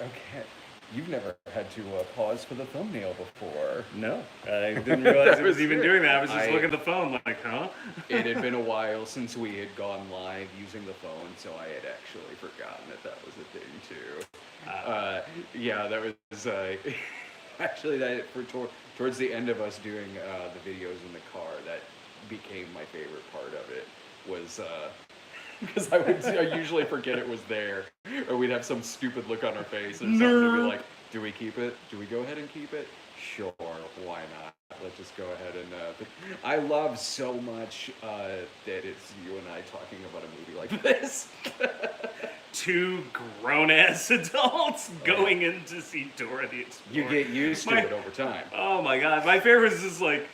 Okay. You've never had to pause for the thumbnail before. No, I didn't realize That it was was even good. doing that. I was just I looking at the phone like, huh? It had been a while since we had gone live using the phone, so I had actually forgotten that was a thing too. Uh, Yeah, that was actually that towards the end of us doing the videos in the car. That became my favorite part of it was because I usually forget it was there, or we'd have some stupid look on our face or something to be Nerd. like, do we keep it? Do we go ahead and keep it? Sure, why not? Let's just go ahead and. I love so much that it's you and I talking about a movie like this. Two grown ass adults Oh, yeah. going in to see Dora the You Explorer. get used to My, it over time. oh my god, my favorite is just like,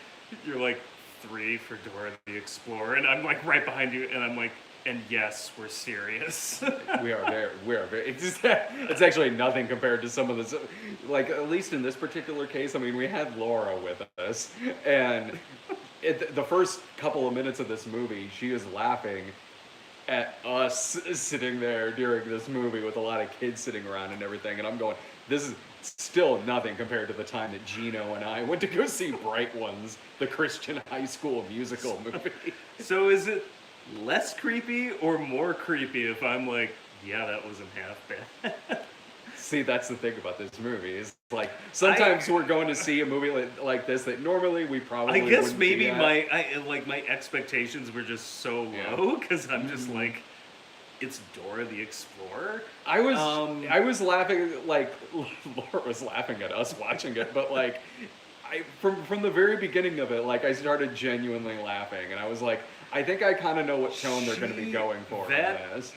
you're like 3 for Dora the Explorer, and I'm like right behind you, and I'm like, and yes, we're serious. We are very. It's actually nothing compared to some of the, like at least in this particular case. I mean, we had Laura with us, and the first couple of minutes of this movie, she was laughing at us sitting there during this movie with a lot of kids sitting around and everything, and I'm going, this is still nothing compared to the time that Gino and I went to go see Bright Ones, the Christian high school musical movie. So is it less creepy or more creepy if I'm like, yeah, that wasn't half bad? See, that's the thing about this movie is like sometimes we're going to see a movie like this that normally we probably I guess wouldn't maybe be at. my expectations were just so Yeah. low because I'm just like, it's Dora the Explorer. I was laughing like Laura was laughing at us watching it, but like from the very beginning of it, like I started genuinely laughing, and I was like, I think I kind of know what tone they're going to be going for that on this.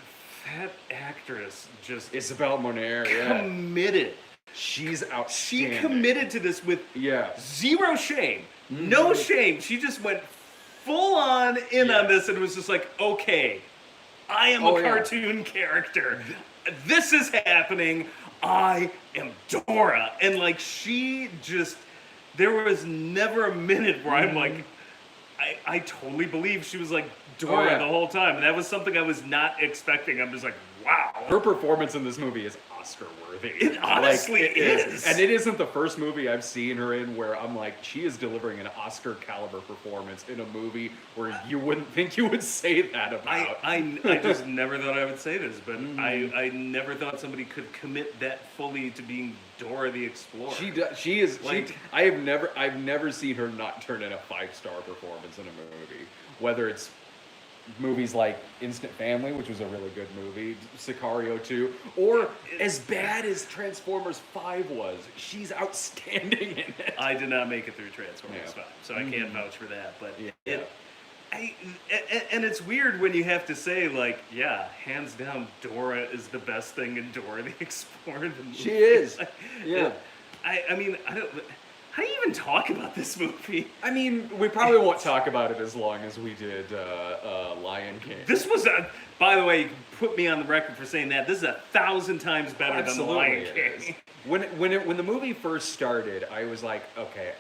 that actress just Isabel Moner, yeah, committed. she's She outstanding. committed to this with Yeah. zero shame, no shame. She just went full on in on Yes. this and was just like, okay, I am Oh, a yeah. cartoon character. This is happening. I am Dora. And like she just, there was never a minute where I'm like, I totally believe she was like Dora yeah. the whole time. And that was something I was not expecting. I'm just like, wow. Her performance in this movie is Oscar worthy. It honestly is. And it isn't the first movie I've seen her in where I'm like, she is delivering an Oscar caliber performance in a movie where you wouldn't think you would say that about. I just never thought I would say this, but I never thought somebody could commit that fully to being Dora the Explorer. She is Like- I've never seen her not turn in a 5-star performance in a movie. Whether it's movies like Instant Family, which was a really good movie, Sicario 2, or as bad as Transformers 5 was, she's outstanding in it. I did not make it through Transformers Yeah. 5, so I can't vouch for that. But Yeah. and it's weird when you have to say like, yeah, hands down, Dora is the best thing in Dora the Explorer. The movie. She is. Yeah. I mean, I don't. How do you even talk about this movie? I mean, we probably won't talk about it as long as we did Lion King. This was a. By the way, you can put me on the record for saying that. This is 1,000 times better than The Lion it King. is. When the movie first started, I was like, okay,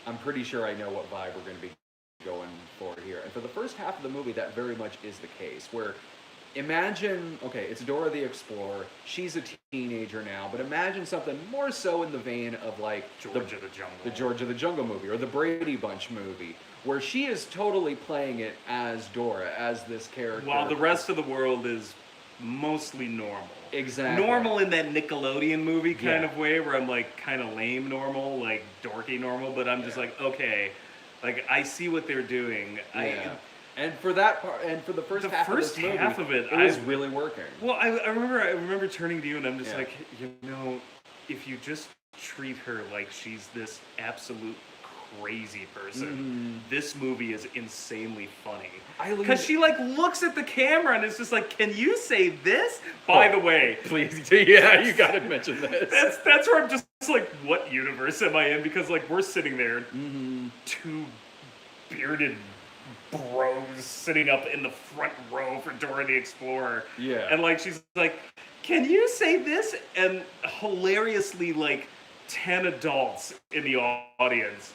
I'm pretty sure I know what vibe we're going to be going for here. And for the first half of the movie, that very much is the case. Where imagine, okay, it's Dora the Explorer. She's a teenager now, but imagine something more so in the vein of like George of the Jungle. the George of the Jungle movie or the Brady Bunch movie, where she is totally playing it as Dora, as this character. While the rest of the world is mostly normal. Exactly. Normal in that Nickelodeon movie kind Yeah. of way where I'm like kind of lame normal, like dorky normal, but I'm just like, okay, like I see what they're doing. Yeah. And for that part, and for the first The half first of this movie, half of it, it was I- really working. Well, I remember turning to you and I'm just Yeah. like, you know, if you just treat her like she's this absolute crazy person, this movie is insanely funny. Because she like looks at the camera and it's just like, can you say this? By the way, Please, yeah, you gotta mention this. that's where I'm just like, what universe am I in? Because like we're sitting there, two bearded bros sitting up in the front row for Dora the Explorer. Yeah. And like she's like, can you say this? And hilariously like 10 adults in the audience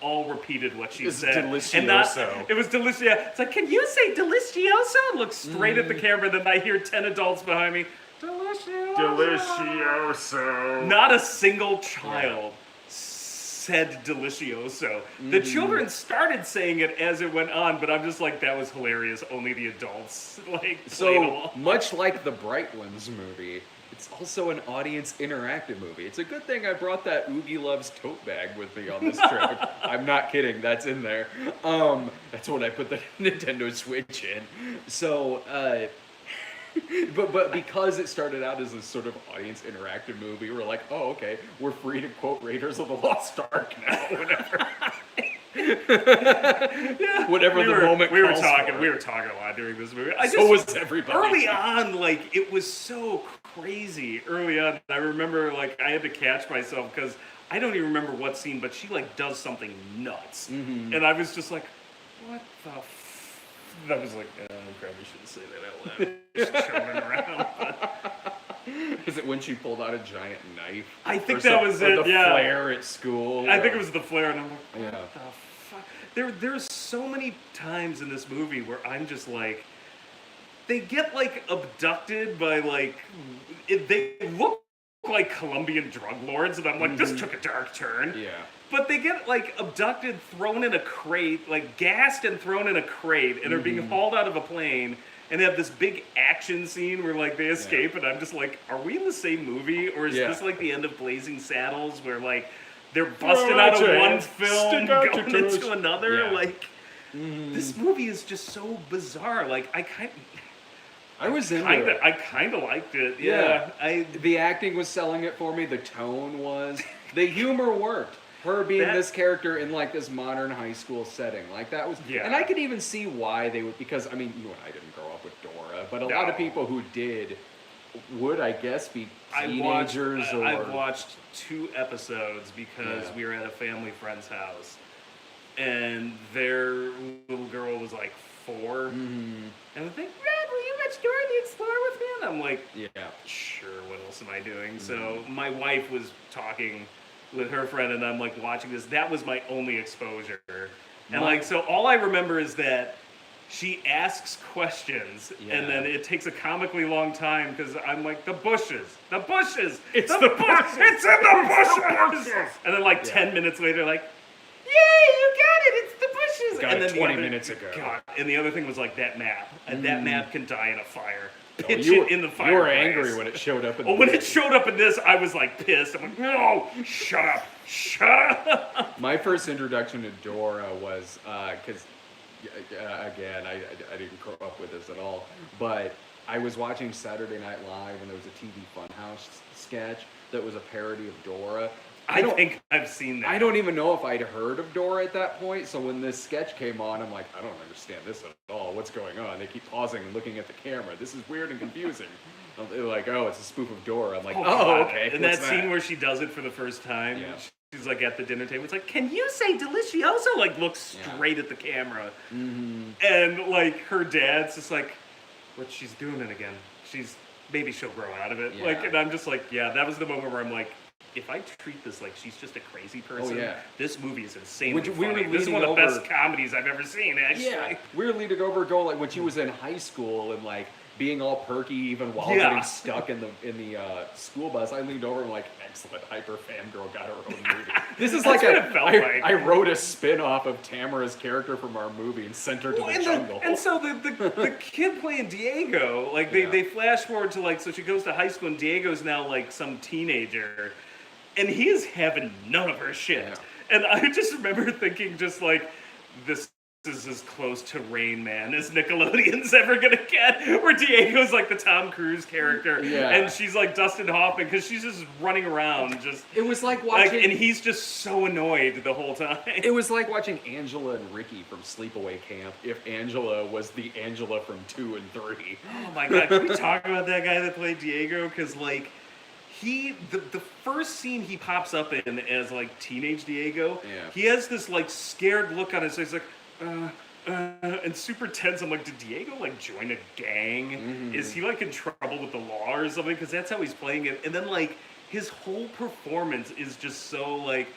all repeated what she It's said. delicioso. And it was delicious. Yeah. It's like, can you say delicioso? And look straight at the camera, then I hear 10 adults behind me. Delicioso. Delicioso. Not a single child said delicioso. The children started saying it as it went on, but I'm just like, that was hilarious. Only the adults played along. Much like the Bright Ones movie, it's also an audience interactive movie. It's a good thing I brought that Oogie Loves tote bag with me on this trip. I'm not kidding, that's in there. That's when I put the Nintendo Switch in. So, but because it started out as this sort of audience interactive movie, we're like, oh, okay, we're free to quote Raiders of the Lost Ark now, whatever. Whatever the moment we were calls talking for. We were talking a lot during this movie. So was everybody. Early on, like, it was so crazy. Early on, I remember, like, I had to catch myself because I don't even remember what scene, but she, like, does something nuts. And I was just like, what the I was like, I probably shouldn't say that out loud. Just children around. But... Is it when she pulled out a giant knife? I think that was it, the flare at school? I think it was the flare, and I'm like, what Yeah. the fuck? There's so many times in this movie where I'm just like, they get, like, abducted by, like, they look like Colombian drug lords, and I'm like, this took a dark turn. Yeah. But they get, like, abducted, thrown in a crate, like, gassed and thrown in a crate, and are being hauled out of a plane, and they have this big action scene where, like, they escape, and I'm just like, are we in the same movie? Or is this, like, the end of Blazing Saddles, where, like, they're busting out of one film, going into another? Like, this movie is just so bizarre. Like, I kind of liked it. Yeah. The acting was selling it for me. The tone was. The humor worked. Her being this character in, like, this modern high school setting. Like, that was... Yeah. And I could even see why they would... Because, I mean, you and I didn't grow up with Dora, but a lot of people who did would, I guess, be teenagers or... I've watched 2 episodes because we were at a family friend's house. And their little girl was, like, 4. And I think, Red, will you watch Dora the Explorer with me? And I'm like, sure, what else am I doing? So my wife was talking with her friend, and I'm like watching this. That was my only exposure. And like, so all I remember is that she asks questions, and then it takes a comically long time because I'm like, the bushes. It's the bushes. It's in the bushes. And then like 10 minutes later, like, yay, you got it. It's the bushes. Got and it then 20 minutes ago. God, and the other thing was like that map, and that map can die in a fire. Pitch you it in the fire. You were angry when it showed up in when it showed up in this, I was like pissed. I'm like, no, shut up. My first introduction to Dora was, because, again, I didn't grow up with this at all, but I was watching Saturday Night Live, and there was a TV Funhouse sketch that was a parody of Dora. I think I've seen that. I don't even know if I'd heard of Dora at that point, so when this sketch came on, I'm like, I don't understand this at all. What's going on? They keep pausing and looking at the camera. This is weird and confusing. They're like, oh, it's a spoof of Dora. I'm like, oh okay. And that scene where she does it for the first time, she's like at the dinner table. It's like, can you say delicioso? Like, looks straight at the camera. And like her dad's just like, what she's doing it again. Maybe she'll grow out of it. Like, and I'm just like, that was the moment where I'm like, if I treat this like she's just a crazy person, this movie is insanely funny. This is one of the best comedies I've ever seen, actually. Yeah, we were leading over going like when she was in high school and like being all perky even while getting stuck in the school bus. I leaned over and like, excellent, hyper fangirl got her own movie. This is like I wrote a spin-off of Tamara's character from our movie and sent her to the jungle. And so the kid playing Diego, like they flash forward to like, so she goes to high school and Diego's now like some teenager. And he is having none of her shit. Yeah. And I just remember thinking just like, this is as close to Rain Man as Nickelodeon's ever gonna get, where Diego's like the Tom Cruise character, and she's like Dustin Hoffman, because she's just running around just... It was like watching... and he's just so annoyed the whole time. It was like watching Angela and Ricky from Sleepaway Camp, if Angela was the Angela from 2 and 3. Oh my god, can we talk about that guy that played Diego? Because like... the first scene he pops up in as like teenage Diego, he has this like scared look on his face, like and super tense. I'm like, did Diego like join a gang? Is he like in trouble with the law or something? Because that's how he's playing it. And then like his whole performance is just so like,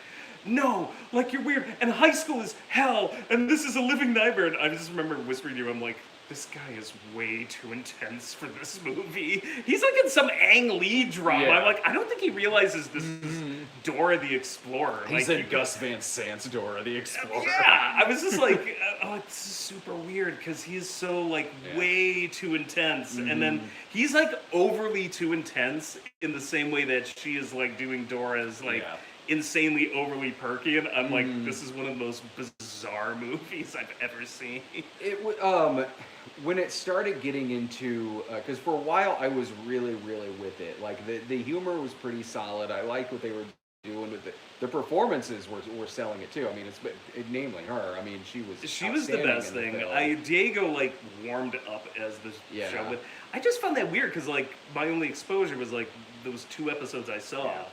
no, like you're weird, and high school is hell, and this is a living nightmare. And I just remember whispering to you, I'm like, this guy is way too intense for this movie. He's like in some Ang Lee drama. Yeah. I'm like, I don't think he realizes this is Dora the Explorer. He's like, in Gus Van Sant's Dora the Explorer. Yeah, I was just like, oh, it's super weird because he's so like way too intense, and then he's like overly too intense in the same way that she is like doing Dora's like insanely overly perky, and I'm like, this is one of the most bizarre movies I've ever seen. When it started getting into, because for a while I was really with it. Like the humor was pretty solid. I liked what they were doing with it. The performances were selling it too. I mean, namely her. I mean, she was the best thing. Diego like warmed up as the show, but I just found that weird because like my only exposure was like those 2 episodes I saw. Yeah.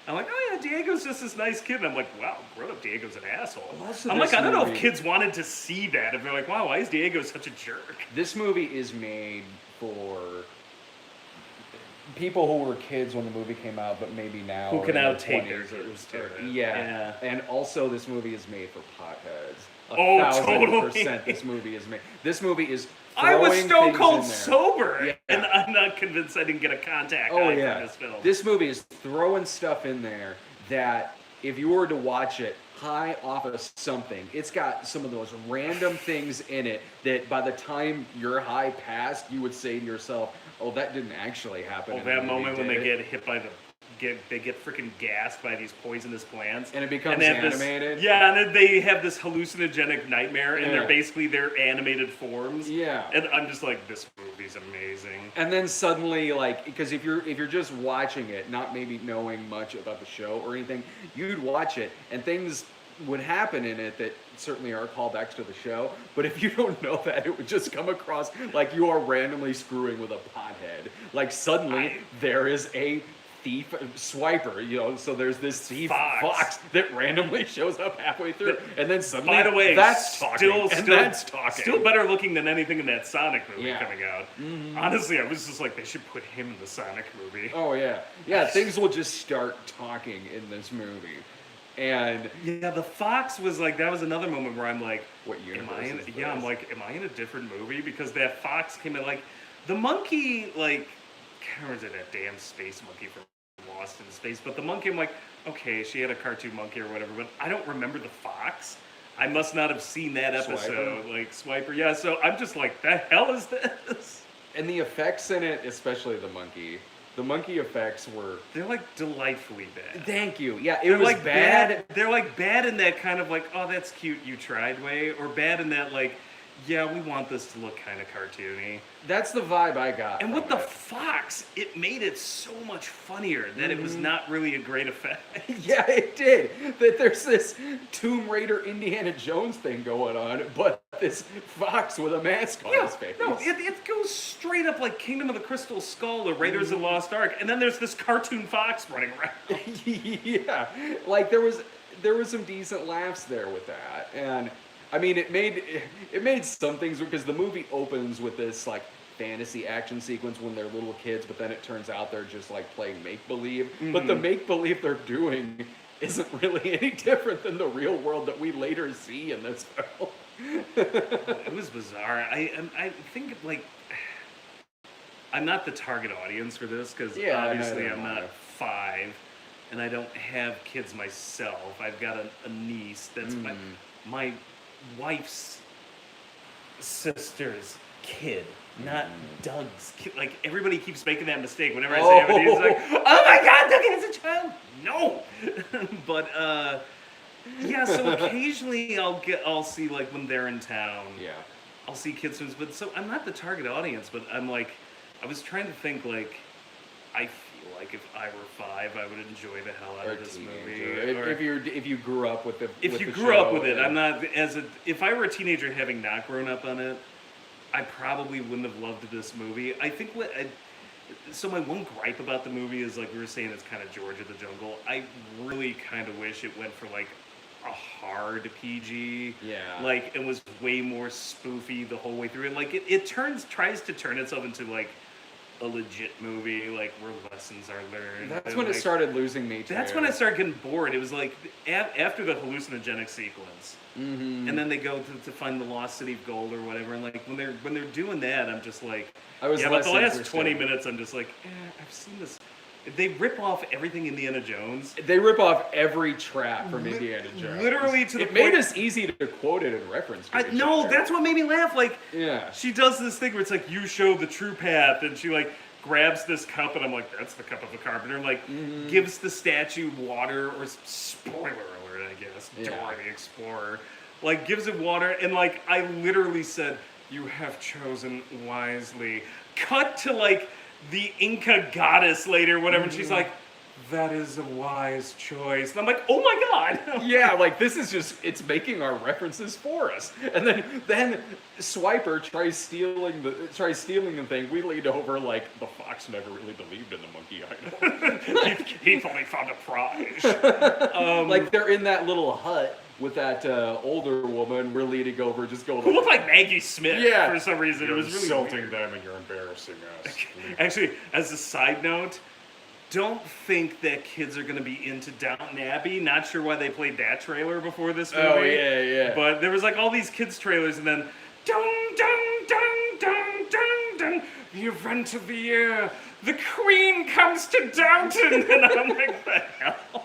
I'm like, oh yeah, Diego's just this nice kid. And I'm like, wow, grown-up Diego's an asshole. I'm like, I don't know if kids wanted to see that. If they're like, wow, why is Diego such a jerk? This movie is made for people who were kids when the movie came out, but maybe now who can now take their yeah. And also, this movie is made for potheads. 1,000%. This movie is made. This movie is. I was stone cold sober, and I'm not convinced I didn't get a contact eye from this film. This movie is throwing stuff in there that, if you were to watch it high off of something, it's got some of those random things in it that by the time you're high past, you would say to yourself, "Oh, that didn't actually happen." Oh, that moment when they get hit by they get freaking gassed by these poisonous plants, and it becomes animated. And then they have this hallucinogenic nightmare, and they're basically their animated forms. Yeah, and I'm just like, this movie's amazing. And then suddenly, like, because if you're just watching it, not maybe knowing much about the show or anything, you'd watch it, and things would happen in it that certainly are callbacks to the show. But if you don't know that, it would just come across like you are randomly screwing with a pothead. Like suddenly there is a thief swiper, so there's this thief fox that randomly shows up halfway through, and then suddenly, by the way, that's talking. Still better looking than anything in that Sonic movie coming out. Honestly, I was just like, they should put him in the Sonic movie. Oh yeah, things will just start talking in this movie. And the fox was like, that was another moment where I'm like, what universe am I in? Is this? I'm like, am I in a different movie? Because that fox came in, like, the monkey, like, how is it, that damn space monkey from Lost in Space? But the monkey, I'm like, okay, she had a cartoon monkey or whatever, but I don't remember the fox. I must not have seen that episode, Swiper. Yeah, so I'm just like, the hell is this? And the effects in it, especially the monkey effects they're like delightfully bad. Thank you. Yeah, it was like bad. They're like bad in that kind of like, oh, that's cute, you tried way, or bad in that like, yeah, we want this to look kind of cartoony. That's the vibe I got. And with the fox, it made it so much funnier that it was not really a great effect. Yeah, it did. That there's this Tomb Raider Indiana Jones thing going on, but this fox with a mask on his face. No, it goes straight up like Kingdom of the Crystal Skull or Raiders of the Lost Ark, and then there's this cartoon fox running around. Yeah, like there was some decent laughs there with that, and I mean, it made some things, because the movie opens with this like fantasy action sequence when they're little kids, but then it turns out they're just like playing make-believe. But the make-believe they're doing isn't really any different than the real world that we later see in this film. It was bizarre. I think like I'm not the target audience for this because obviously I'm not 5 and I don't have kids myself. I've got a niece that's my wife's sister's kid, not Doug's kid. Like, everybody keeps making that mistake whenever I say everything. It's like, oh my God, Doug has a child. No. But yeah, so occasionally I'll see like when they're in town. Yeah. I'll see kids films, but so I'm not the target audience. But I'm like, I was trying to think like, I feel like if I were 5, I would enjoy the hell out of this movie. If you grew up with it, I'm not if I were a teenager having not grown up on it, I probably wouldn't have loved this movie. I think so my one gripe about the movie is, like we were saying, it's kind of George of the Jungle. I really kind of wish it went for like a hard PG. Yeah. Like, it was way more spoofy the whole way through. And like it tries to turn itself into like a legit movie, like where lessons are learned. That's and, when like, it started losing me too. That's when I started getting bored. It was like after the hallucinogenic sequence, and then they go to find the lost city of gold or whatever. And like when they're doing that, I'm just like, I was yeah. less But the last interested. 20 minutes, I'm just like, I've seen this. They rip off everything Indiana Jones. They rip off every trap from Indiana Jones. Literally to the It point. made us easy to quote it and reference. To each No, other. that's what made me laugh. Like, Yeah. she does this thing where it's like, you show the true path, and she like grabs this cup, and I'm like, that's the cup of a carpenter. And, like, gives the statue water, or spoiler alert, I guess. Yeah. Dora the Explorer, like gives it water, and like I literally said, "You have chosen wisely." Cut to like the Inca goddess later, whatever, and she's like, "That is a wise choice." And I'm like, "Oh my god!" Yeah, like this is just, it's making our references for us. And then Swiper tries stealing the thing. We lead over like the fox never really believed in the monkey idol. he thought he found a prize. Like they're in that little hut with that older woman. We're leading over, just going. Who looked like Maggie Smith Yeah. for some reason. You're It was really insulting weird. them and you're embarrassing us. Actually, as a side note, don't think that kids are going to be into Downton Abbey. Not sure why they played that trailer before this movie. Oh, yeah. But there was like all these kids trailers, and then dun dun dun dun dun dun. The event of the year, the Queen comes to Downton, and I'm like, the hell?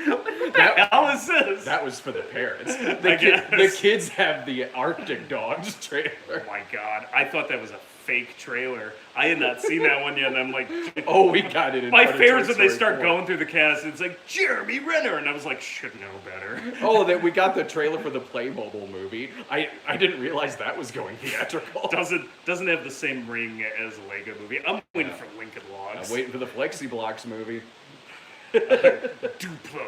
What the hell is this? That was for the parents. I The guess. kids have the Arctic Dogs trailer. Oh my god, I thought that was a fake trailer. I had not seen that one yet, and I'm like, Oh, we got it in my front of favorite is Toy when they Story start 4. going through the cast, and it's like, Jeremy Renner, and I was like, should know better. Oh, that we got the trailer for the Playmobil movie. I didn't realize that was going theatrical. Doesn't have the same ring as a Lego movie. I'm waiting for Lincoln Logs. I'm waiting for the Flexi Blocks movie. Duplo.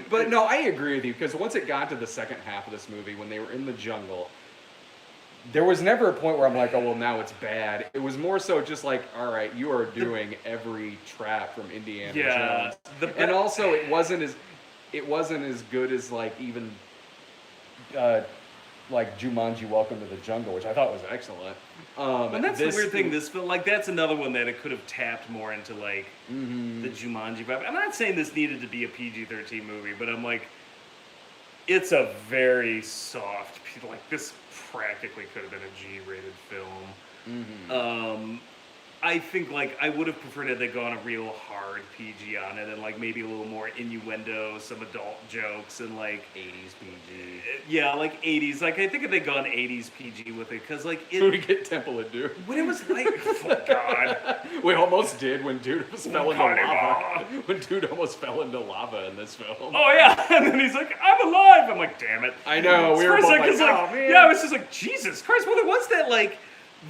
But no, I agree with you, because once it got to the second half of this movie, when they were in the jungle, there was never a point where I'm like, oh, well, now it's bad. It was more so just like, all right, you are doing every trap from Indiana Yeah, Jones. And also, it wasn't as good as like even like Jumanji: Welcome to the Jungle, which I thought was excellent. And that's the weird thing. This film, like, that's another one that it could have tapped more into, like, the Jumanji vibe. I'm not saying this needed to be a PG-13 movie, but I'm like, it's a very soft, like, this practically could have been a G-rated film. I think, like, I would have preferred it had gone a real hard PG on it, and like maybe a little more innuendo, some adult jokes, and like 80s PG. Yeah, like 80s. Like, I think if they'd gone 80s PG with it, because like When we get Temple of Doom. when it was like, oh god, We almost did when dude fell into Carnival. lava. When dude almost fell into lava in this film. oh yeah, and then he's like, I'm alive. I'm like, damn it. I know, we For were a both second, like, it's oh, man. yeah, I was just like, Jesus Christ. Well, there was that like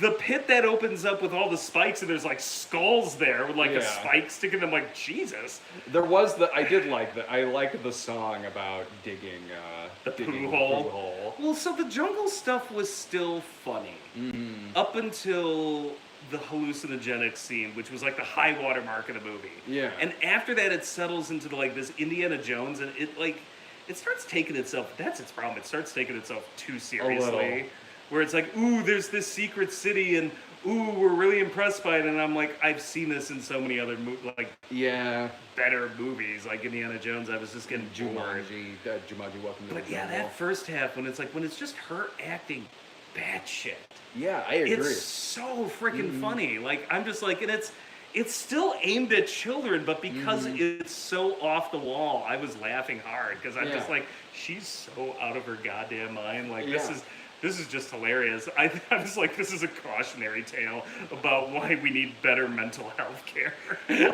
the pit that opens up with all the spikes, and there's like skulls there with like a Yeah. spike sticking them. Like, Jesus. There was I liked the song about digging The digging poo hole. poo hole. Well, so the jungle stuff was still funny up until the hallucinogenic scene, which was like the high water mark of the movie. Yeah. And after that, it settles into like this Indiana Jones, and it starts taking itself. That's its problem. It starts taking itself too seriously, little. where it's like, ooh, there's this secret city, and ooh, we're really impressed by it. And I'm like, I've seen this in so many other like Yeah. better movies, like Indiana Jones. I was just getting bored. Jumanji: Welcome to the But yeah, Jungle. that first half when it's just her acting batshit. Yeah, I agree. It's so freaking funny. Like, I'm just like, and it's still aimed at children, but because it's so off the wall, I was laughing hard because I'm just Yeah. like, she's so out of her goddamn mind. Like, Yeah. this is just hilarious. I was like, this is a cautionary tale about why we need better mental health care.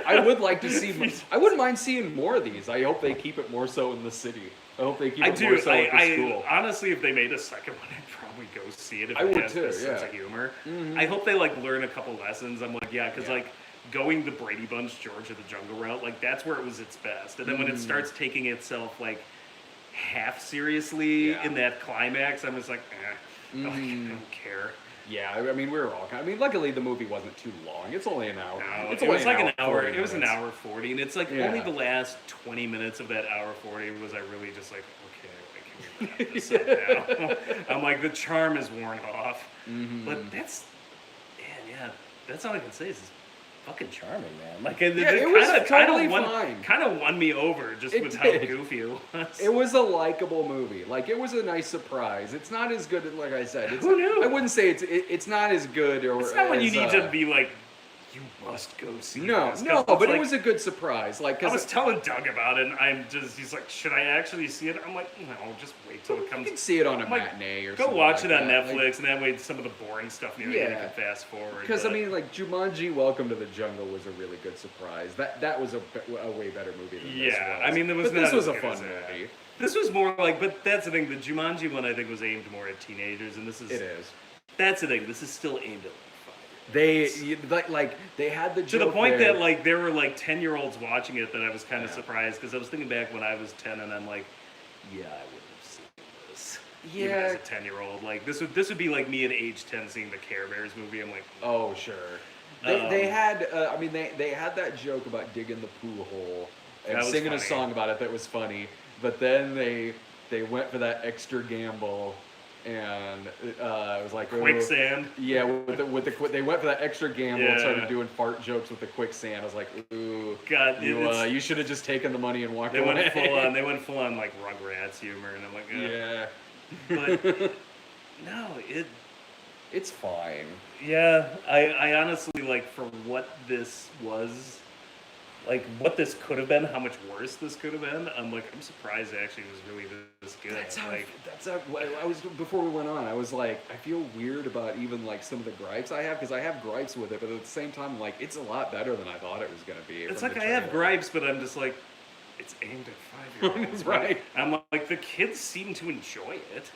I would like to see. I wouldn't mind seeing more of these. I hope they keep it more so in the city. I hope they keep I it more do. so at the school. Honestly, if they made a second one, I'd probably go see it if I it would has too, this sense yeah. of humor. I hope they like learn a couple lessons. I'm like, yeah, because Yeah. like going the Brady Bunch, George of the Jungle route, like that's where it was its best. And then when it starts taking itself like half seriously Yeah. in that climax, I'm just like, like, I don't care. Yeah, I mean, we were all kind of, I mean, luckily the movie wasn't too long. It's only an hour. No, It's it only was like an hour. 40 It was an minutes. hour 40, and it's like Yeah. only the last 20 minutes of that hour 40 was I really just like, okay, like, can we wrap this up now? I'm like, the charm is worn off. But that's, man, yeah. that's all I can say is it's fucking charming, man. Like, it was totally fine. Kind of won me over just with how goofy it was. It was a likable movie. Like, it was a nice surprise. It's not as good as, like I said. Who knew? I wouldn't say it's not as good or. It's not when you need to be like, you must go see this. No, but like, it was a good surprise. Like, I was telling Doug about it, and he's like, should I actually see it? I'm like, no, just wait till it comes. You can see it on a matinee or go something. Go watch it on that. Netflix, like, and that way some of the boring stuff, you can fast forward. Because, I mean, like, Jumanji Welcome to the Jungle was a really good surprise. That was a way better movie than this was. I mean, this was a fun movie. This was more like, but that's the thing, the Jumanji one I think was aimed more at teenagers, and this is... It is. That's the thing, this is still aimed at they had the joke to the point there. that like there were like 10-year-olds watching it that I was kind of surprised because I was thinking back when I was 10 and I'm like, yeah, I would have seen this. Yeah, even as a 10-year-old, like this would be like me at age 10 seeing the Care Bears movie. I'm like, oh sure. They had I mean they had that joke about digging the poo hole and singing funny. A song about it that was funny, but then they went for that extra gamble. And it was like quicksand. Yeah, they went for that extra gamble and started doing fart jokes with the quicksand. I was like, ooh, God, you should have just taken the money and walked away. They went full on like Rugrats humor, and I'm like, yeah, but no, it's fine. Yeah, I honestly like for what this was. Like, what this could have been, how much worse this could have been, I'm surprised it actually was really this good. I was, before we went on, I was like, I feel weird about even, like, some of the gripes I have, because I have gripes with it, but at the same time, like, it's a lot better than I thought it was going to be. It's like I have gripes, but I'm just like, it's aimed at 5-year-olds. Right. I'm like, the kids seem to enjoy it.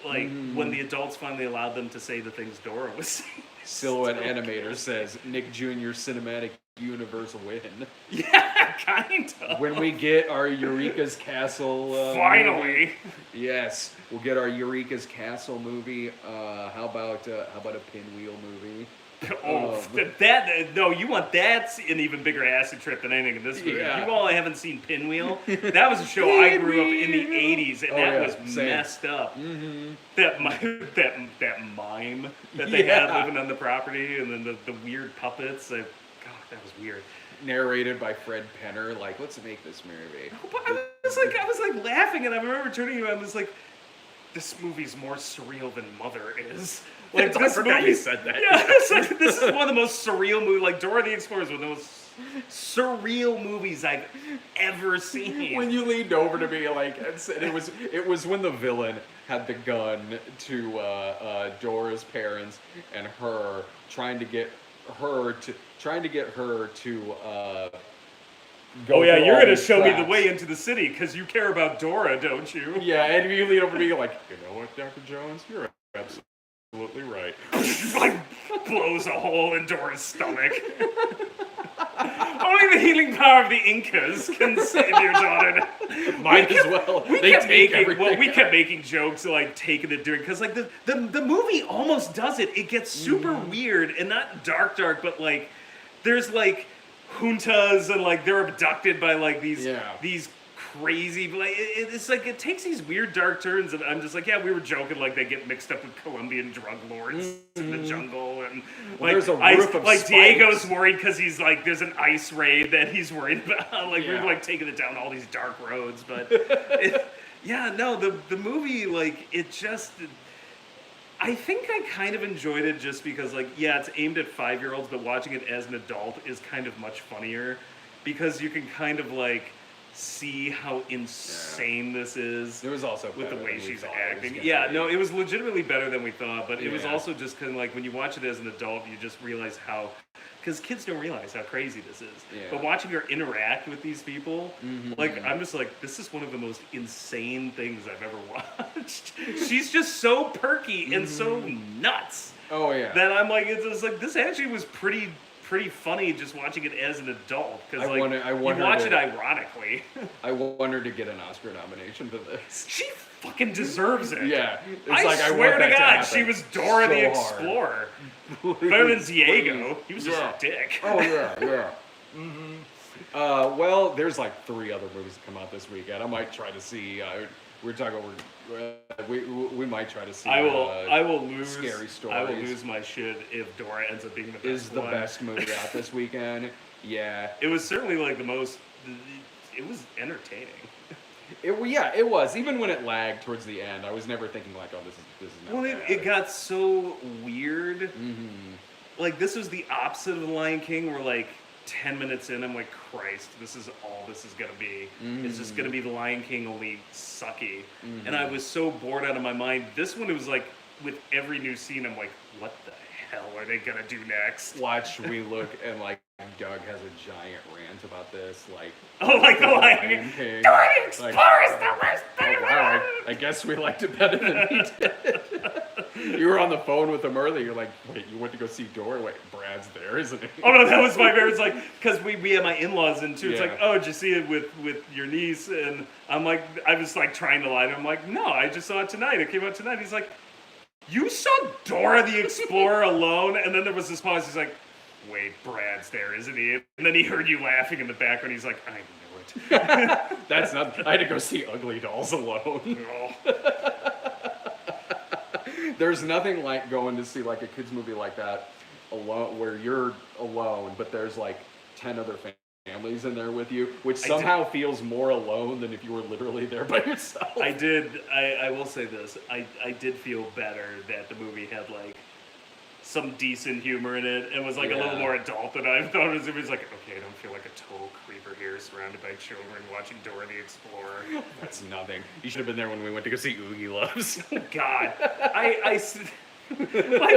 Like, when the adults finally allowed them to say the things Dora was saying. Silhouette Animator says, Nick Jr. Cinematic Universe win. Yeah, kind of. When we get our Eureka's Castle finally movie, yes, we'll get our Eureka's Castle movie. How about a Pinwheel movie? No, you want that's an even bigger acid trip than anything in this movie. Yeah. You all haven't seen Pinwheel. That was a show I grew up in the '80s, and that was messed up. Mm-hmm. That mime that they had living on the property, and then the weird puppets. God, that was weird. Narrated by Fred Penner. Like, let's make this movie. But I was like laughing, and I remember turning to him and was like, this movie's more surreal than Mother is. Like, I forgot you said that. Yeah, it's like, this is one of the most surreal movies. Like, Dora the Explorer is one of the most surreal movies I've ever seen. When you leaned over to me, like, and it was when the villain had the gun to Dora's parents and her trying to get her to oh yeah, you're gonna show me the way into the city because you care about Dora, don't you? Yeah, and you lean over to me like, you know what, Dr. Jones, you're absolutely right. Like, blows a hole in Dora's stomach. Only the healing power of the Incas can save your daughter. Might as well. We kept making jokes like taking it during because like the movie almost does it. It gets super weird and not dark, but like there's like juntas and like they're abducted by like these crazy, like it's like it takes these weird dark turns, and I'm just like, yeah, we were joking like they get mixed up with Colombian drug lords in the jungle, and like there's a roof of spikes. Diego's worried because he's like there's an ice raid that he's worried about, like we're like taking it down all these dark roads, but the movie like it just. I think I kind of enjoyed it just because, like, yeah, it's aimed at 5-year-olds, but watching it as an adult is kind of much funnier because you can kind of, like, see how insane this is. It was also with the way she's acting. It was legitimately better than we thought, but it was also just kind of like when you watch it as an adult, you just realize how, because kids don't realize how crazy this is. Yeah. But watching her interact with these people, like I'm just like, this is one of the most insane things I've ever watched. She's just so perky and so nuts. Oh yeah. That I'm like, it's like this actually was pretty funny just watching it as an adult because like you watch it ironically. I want her to get an Oscar nomination for this. She fucking deserves it. Yeah, I swear to God, she was Dora the Explorer. Better than Diego. He was just a dick. Oh yeah. Well, there's like 3 other movies that come out this weekend. I might try to see we're talking. We might try to see. I will lose. Scary stories. I will lose my shit if Dora ends up being the best. Is the one. best movie out this weekend? Yeah. It was certainly like the most. It was entertaining. It was. Even when it lagged towards the end, I was never thinking like, oh, this is not Well, bad. it got so weird. Mm-hmm. Like this was the opposite of The Lion King, where like 10 minutes in, I'm like, Christ, this is all this is gonna be. It's just gonna be The Lion King, only sucky. And I was so bored out of my mind. This one, it was like, with every new scene, I'm like, what the hell are they gonna do next? Watch we look and like Doug has a giant rant about this, like like The Lion King. Dora the Explorer is the worst thing oh, wow, I guess we liked it better than he did. You were on the phone with him earlier. You're like, wait, you went to go see Dora? Wait, Brad's there, isn't he? Oh no, that was my favorite. It's like, because we had my in-laws in too. It's Yeah. like, oh, did you see it with your niece? And I'm like, I was like trying to lie to him. I'm like, no, I just saw it tonight. It came out tonight. He's like, you saw Dora the Explorer alone? And then there was this pause. He's like, wait, Brad's there, isn't he? And then he heard you laughing in the background. He's like, I knew it. That's not. I had to go see Ugly Dolls alone. There's nothing like going to see like a kids movie like that alone, where you're alone, but there's like 10 other families in there with you, which somehow feels more alone than if you were literally there by yourself. I will say this. I did feel better that the movie had like some decent humor in it and was like a little more adult than I thought it was. Like, okay, I don't feel like a total creeper here surrounded by children watching Dora the Explorer. That's nothing. You should have been there when we went to go see Oogie Loves. God, my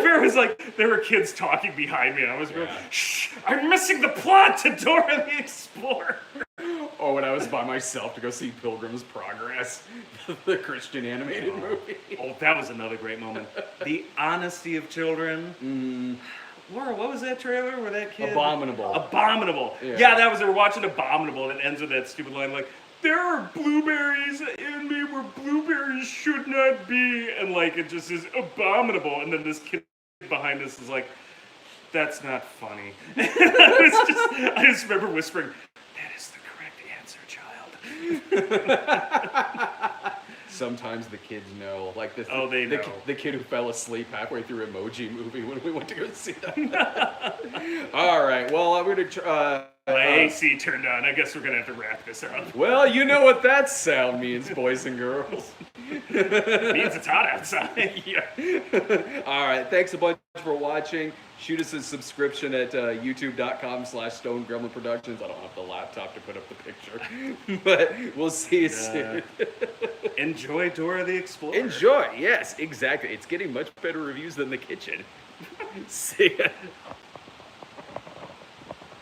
fear was like there were kids talking behind me. I was going, shh, I'm missing the plot to Dora the Explorer. Oh, when I was by myself to go see Pilgrim's Progress, the Christian animated movie. Oh, that was another great moment. The honesty of children. Laura, what was that trailer where that kid? Abominable. Abominable. Yeah, that was, they were watching Abominable, and it ends with that stupid line like, there are blueberries in me where blueberries should not be. And like, it just is abominable. And then this kid behind us is like, that's not funny. I just remember whispering, that is the correct answer, child. Sometimes the kids know, like the they know. The kid who fell asleep halfway through Emoji Movie when we went to go see that. All right, well, I'm gonna try. My AC turned on. I guess we're gonna have to wrap this up. Well, you know what that sound means, boys and girls. It means it's hot outside. Yeah. All right, thanks a bunch for watching. Shoot us a subscription at youtube.com/Stone Gremlin Productions. I don't have the laptop to put up the picture, but we'll see you soon. Enjoy Dora the Explorer. Enjoy, yes, exactly. It's getting much better reviews than The Kitchen. See ya.